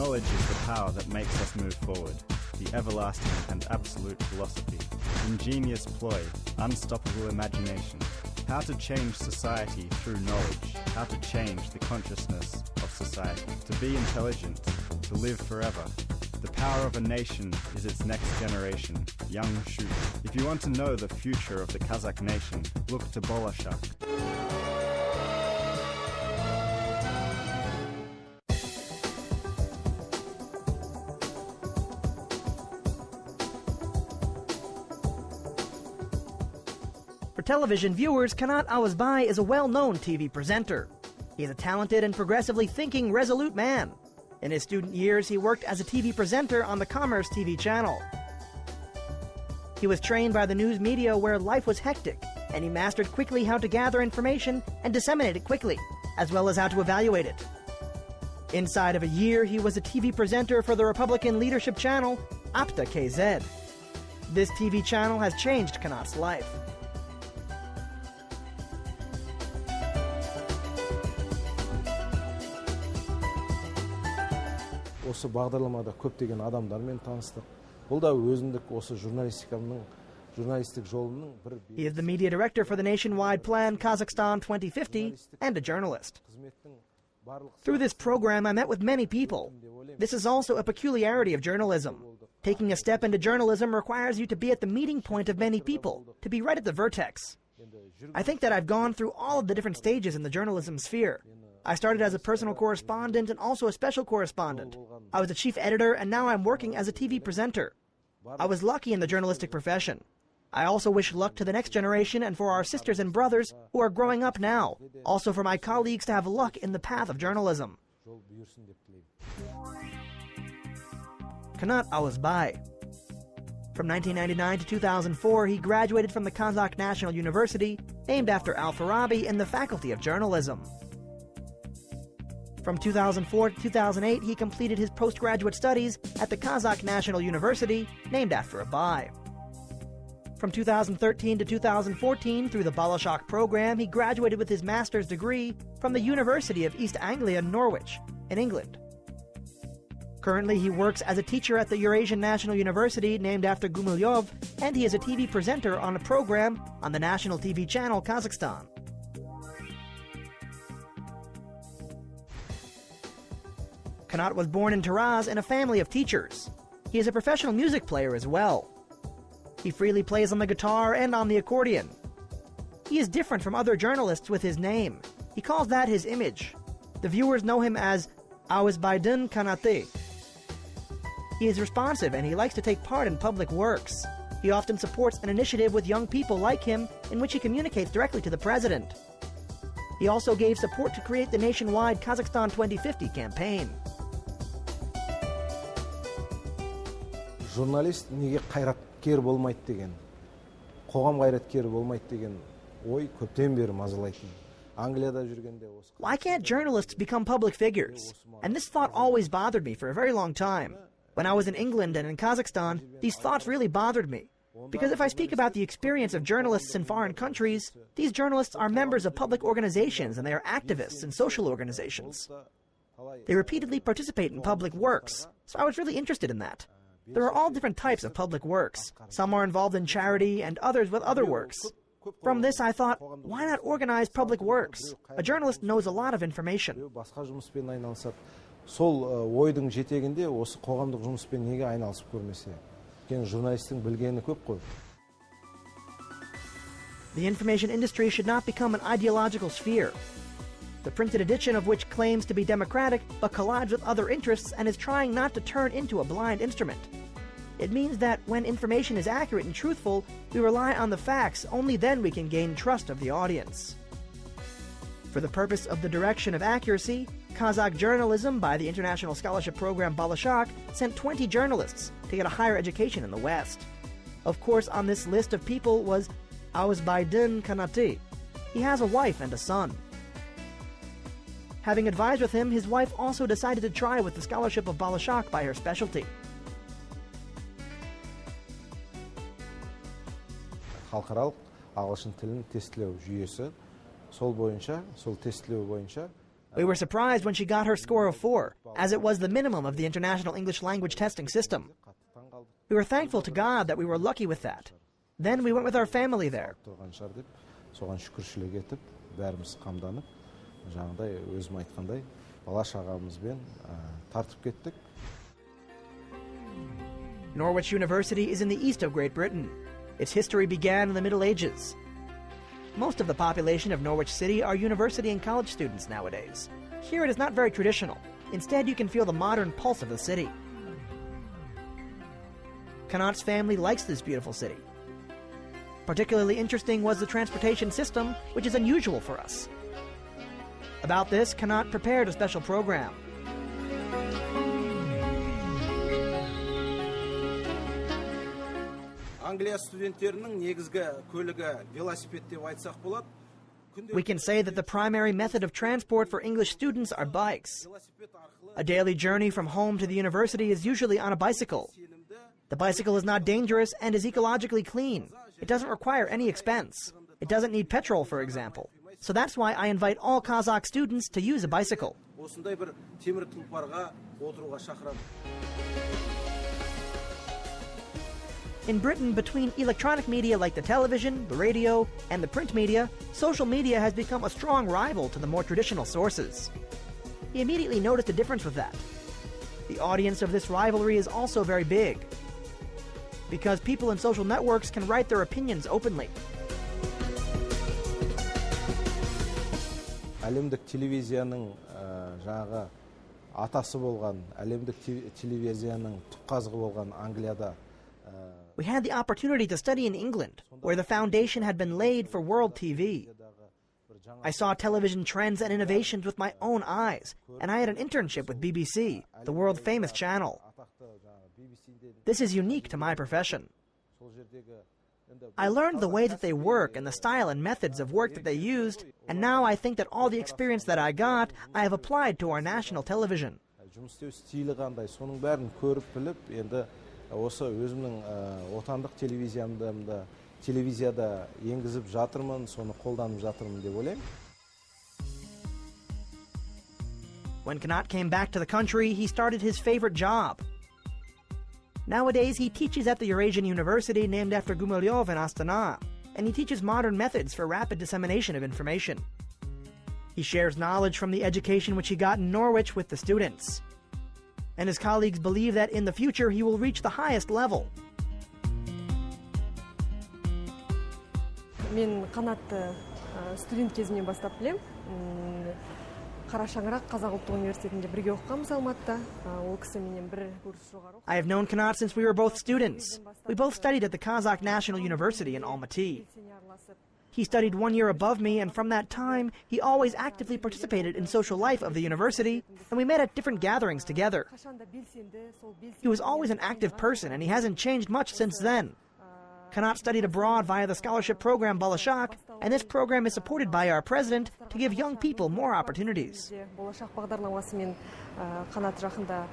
Knowledge is the power that makes us move forward, the everlasting and absolute philosophy, ingenious ploy, unstoppable imagination. How to change society through knowledge, how to change the consciousness of society, to be intelligent, to live forever. The power of a nation is its next generation, young shoot. If you want to know the future of the Kazakh nation, look to болашақ. For television viewers, Қанат Әуесбай is a well-known TV presenter. He is a talented and progressively thinking, resolute man. In his student years, he worked as a TV presenter on the Commerce TV channel. He was trained by the news media where life was hectic, and he mastered quickly how to gather information and disseminate it quickly, as well as how to evaluate it. Inside of a year, he was a TV presenter for the Republican leadership channel, Apta KZ. This TV channel has changed Қанат's life. Осы бағдарламада көптеген адамдармен таныстық. Бұл да өзіндік осы журналистик жолының бір. He is the media director for the nationwide plan Kazakhstan 2050 and a journalist. Through this program, I met with many people. This is also a peculiarity of journalism. Taking a step into journalism requires you to be at the meeting point of many people, to be right at the vertex. I think that I've gone through all of the different stages in the journalism sphere. I started as a personal correspondent and also a special correspondent. I was a chief editor, and now I'm working as a TV presenter. I was lucky in the journalistic profession. I also wish luck to the next generation and for our sisters and brothers who are growing up now. Also for my colleagues to have luck in the path of journalism. Қанат Әуесбай. From 1999 to 2004, he graduated from the Kazakh National University, named after Al-Farabi, in the Faculty of Journalism. From 2004 to 2008, he completed his postgraduate studies at the Kazakh National University, named after a Bai. From 2013 to 2014, through the bolashақ program, he graduated with his master's degree from the University of East Anglia, Norwich, in England. Currently, he works as a teacher at the Eurasian National University, named after Gumilyov, and he is a TV presenter on a program on the national TV channel Kazakhstan. Қанат was born in Taraz in a family of teachers. He is a professional music player as well. He freely plays on the guitar and on the accordion. He is different from other journalists with his name. He calls that his image. The viewers know him as Әуесбайдың Қанаты. He is responsive and he likes to take part in public works. He often supports an initiative with young people like him in which he communicates directly to the president. He also gave support to create the nationwide Kazakhstan 2050 campaign. Журналист неге қайраткер болмайды деген, қоғам қайраткері болмайды деген ой көптен бері мазалайтын. Англияда жүргенде осы. Why can't journalists become public figures? And this thought always bothered me for a very long time. When I was in England and in Kazakhstan, these thoughts really bothered me. Because if I speak about the experience of journalists in foreign countries, these journalists are members of public organizations and they are activists in social organizations. They repeatedly participate in public works, so I was really interested in that. There are all different types of public works. Some are involved in charity and others with other works. From this, I thought, why not organize public works? A journalist knows a lot of information. Сол ойдың жетегінде осы қоғамдық жұмыспен неге айналысып көрмесе? Өйткені журналистің білгені көп қой. The information industry should not become an ideological sphere. The printed edition of which claims to be democratic but collides with other interests and is trying not to turn into a blind instrument. It means that when information is accurate and truthful, we rely on the facts. Only then we can gain trust of the audience. For the purpose of the direction of accuracy, Kazakh journalism by the international scholarship program болашақ sent 20 journalists to get a higher education in the West. Of course, on this list of people was Әуесбайдың Қанаты. He has a wife and a son. Having advised with him, his wife also decided to try with the scholarship of болашақ by her specialty. Халықаралық ағылшын тілін тестілеу жүйесі, сол тестілеу бойынша. We were surprised when she got her score of 4. as it was the minimum of the international English language testing system. We were thankful to God that we were lucky with that. Then we went with our family there. Соған шүкіршілік етіп, бәріміз қамданып, жаңағыдай өзім айтқандай, бала-шағамызбен тартып кеттік. Norwich University is in the east of Great Britain. Its history began in the Middle Ages. Most of the population of Norwich City are university and college students nowadays. Here it is not very traditional. Instead, you can feel the modern pulse of the city. Kanat's family likes this beautiful city. Particularly interesting was the transportation system, which is unusual for us. About this, Kanat prepared a special program. Англия студенттерінің негізгі көлігі велосипед деп айтсақ болады. We can say that the primary method of transport for English students are bikes. A daily journey from home to the university is usually on a bicycle. The bicycle is not dangerous and is ecologically clean. It doesn't require any expense. It doesn't need petrol, for example. So that's why I invite all Kazakh students to use a bicycle. In Britain, between electronic media like the television, the radio, and the print media, social media has become a strong rival to the more traditional sources. He immediately noticed a difference with that. The audience of this rivalry is also very big, because people in social networks can write their opinions openly. Әлемдік телевизияның жаңағы атасы болған, әлемдік телевизияның түпқазығы болған Англияда. We had the opportunity to study in England, where the foundation had been laid for world TV. I saw television trends and innovations with my own eyes, and I had an internship with BBC, the world-famous channel. This is unique to my profession. I learned the way that they work and the style and methods of work that they used, and now I think that all the experience that I got, I have applied to our national television. Осы өзімнің отандық телевизияда енгізіп жатырмын, соны қолданып жатырмын деп ойлаймын. When Kanat came back to the country, he started his favorite job. Nowadays, he teaches at the Eurasian University named after Gumilyov in Astana, and he teaches modern methods for rapid dissemination of information. He shares knowledge from the education which he got in Norwich with the students. And his colleagues believe that in the future he will reach the highest level. Мен Қанатты студент кезімнен бастап білем. Қарашаңырақ Қазақ ұлттық университетінде бірге оқығанбыз Алматыда. Ол кісі менен бір курс жоғары оқыды. I have known Kanat since we were both students. We both studied at the Kazakh National University in Almaty. He studied 1 year above me, and from that time, he always actively participated in social life of the university, and we met at different gatherings together. He was always an active person, and he hasn't changed much since then. Kanat studied abroad via the scholarship program болашақ, and this program is supported by our president to give young people more opportunities. Болашақ бағдарламасымен Қанат жақында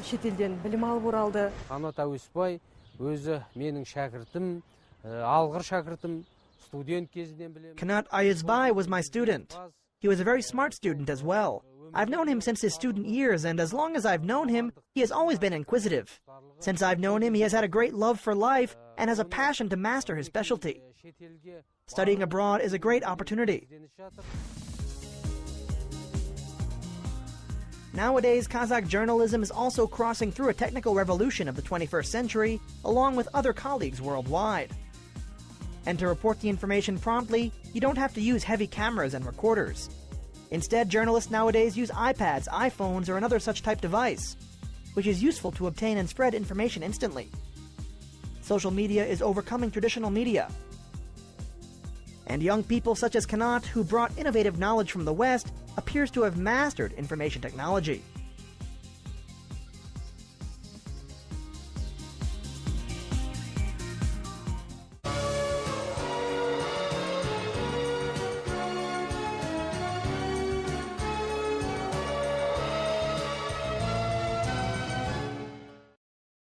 шетелден білім алып оралды. Қанат Әуесбай өзі менің шәкіртім, алғыр шәкіртім. Қанат Әуесбай was my student. He was a very smart student as well. I've known him since his student years, and as long as I've known him, he has always been inquisitive. Since I've known him, he has had a great love for life and has a passion to master his specialty. Studying abroad is a great opportunity. Nowadays, Kazakh journalism is also crossing through a technical revolution of the 21st century, along with other colleagues worldwide. And to report the information promptly, you don't have to use heavy cameras and recorders. Instead, journalists nowadays use iPads, iPhones, or another such type device, which is useful to obtain and spread information instantly. Social media is overcoming traditional media. And young people such as Kanat, who brought innovative knowledge from the West, appears to have mastered information technology.